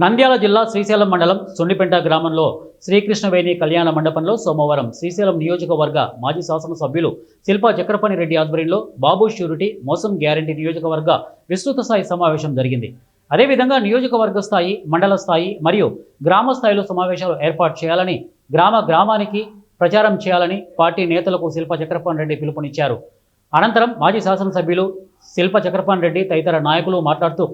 నంద్యాల జిల్లా శ్రీశైలం మండలం సొన్నిపెంట గ్రామంలో శ్రీకృష్ణవేణి కళ్యాణ మండపంలో సోమవారం శ్రీశైలం నియోజకవర్గ మాజీ శాసనసభ్యులు శిల్పా చక్రపాణి రెడ్డి ఆధ్వర్యంలో బాబు ష్యూరిటీ మోసం గ్యారంటీ నియోజకవర్గ విస్తృత స్థాయి సమావేశం జరిగింది. అదేవిధంగా నియోజకవర్గ స్థాయి, మండల స్థాయి మరియు గ్రామ స్థాయిలో సమావేశాలు ఏర్పాటు చేయాలని, గ్రామానికి ప్రచారం చేయాలని పార్టీ నేతలకు శిల్పా చక్రపాణి రెడ్డి పిలుపునిచ్చారు. అనంతరం మాజీ శాసనసభ్యులు శిల్పా చక్రపాణి రెడ్డి తదితర నాయకులు మాట్లాడుతూ,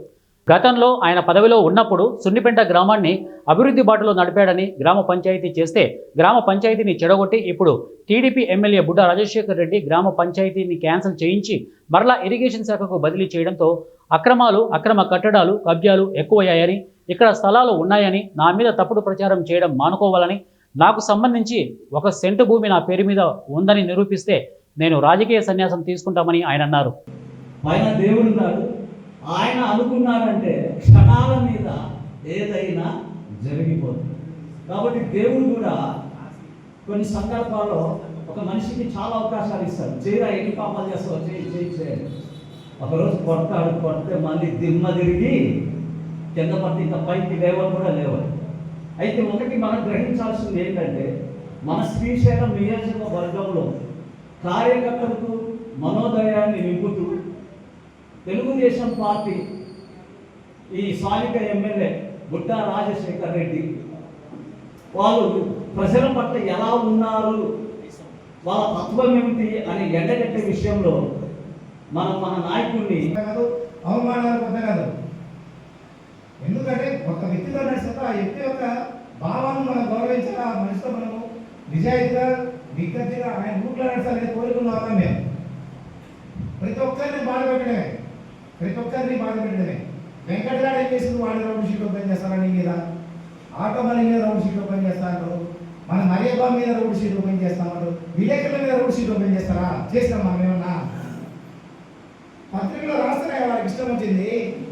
గతంలో ఆయన పదవిలో ఉన్నప్పుడు సున్నిపెంట గ్రామాన్ని అభివృద్ధి బాటలో నడిపాడని, గ్రామ పంచాయతీ చేస్తే గ్రామ పంచాయతీని చెడగొట్టి ఇప్పుడు టీడీపీ ఎమ్మెల్యే బుడ్డా రాజశేఖర్ రెడ్డి గ్రామ పంచాయతీని క్యాన్సిల్ చేయించి మరలా ఇరిగేషన్ శాఖకు బదిలీ చేయడంతో అక్రమ కట్టడాలు, కబ్జాలు ఎక్కువయ్యాయని, ఇక్కడ స్థలాలు ఉన్నాయని, నా మీద తప్పుడు ప్రచారం చేయడం మానుకోవాలని, నాకు సంబంధించి 1 సెంటు భూమి నా పేరు మీద ఉందని నిరూపిస్తే నేను రాజకీయ సన్యాసం తీసుకుంటామని ఆయన అన్నారు. ఆయన అనుకున్నారంటే క్షణాల మీద ఏదైనా జరిగిపోతుంది. కాబట్టి దేవుడు కూడా కొన్ని సందర్భాల్లో ఒక మనిషికి చాలా అవకాశాలు ఇస్తాడు. చేయరా, ఎన్ని పాపాలు చేస్తావు, చేయండి. ఒకరోజు కొడితే మళ్ళీ దిమ్మ తిరిగి కింద పడితే ఇంకా పైకి లేవని కూడా లేవని. అయితే ఒకటి మనం గ్రహించాల్సింది ఏంటంటే, మన శ్రీశైలం నియోజకవర్గంలో కార్యకర్తలకు మనోదయాన్ని నింపుతూ తెలుగుదేశం పార్టీ ఈ స్థానిక ఎమ్మెల్యే బుడ్డా రాజశేఖర్ రెడ్డి వాళ్ళు ప్రజల పట్ల ఎలా ఉన్నారు, వాళ్ళ తత్వం ఏమిటి అని ఎండగట్టే విషయంలో మన నాయకుడిని అవమానాలు పొందగలరు. ఎందుకంటే ఒక వ్యక్తిలో నడిచిన ఆ వ్యక్తి యొక్క భావాన్ని మనం గౌరవించాలి. ఆ మనిషితో మనము నిజాయితీగా నిగ్గతిగా ఆయన ఊట్లో నడచాలని కోరుకున్నాం. మేము ప్రతి ఒక్కరిని బాధ పెట్టడమే. వెంకటగాడు ఏం చేసింది, వాడు రౌండ్ షీట్ ఓపెన్ చేస్తారని మీద, ఆటోమని మీద రౌండ్ షీట్ ఓపెన్ చేస్తారు, మన మరియబ్బా మీద రౌండ్ షీట్ ఓపెన్ చేస్తామన్నారు, విలేకరుల మీద రౌండ్ షీట్ ఓపెన్ చేస్తారా? చేస్తాం మనం ఏమన్నా? పత్రికలో రాస్తారా? వాళ్ళకి ఇష్టం వచ్చింది.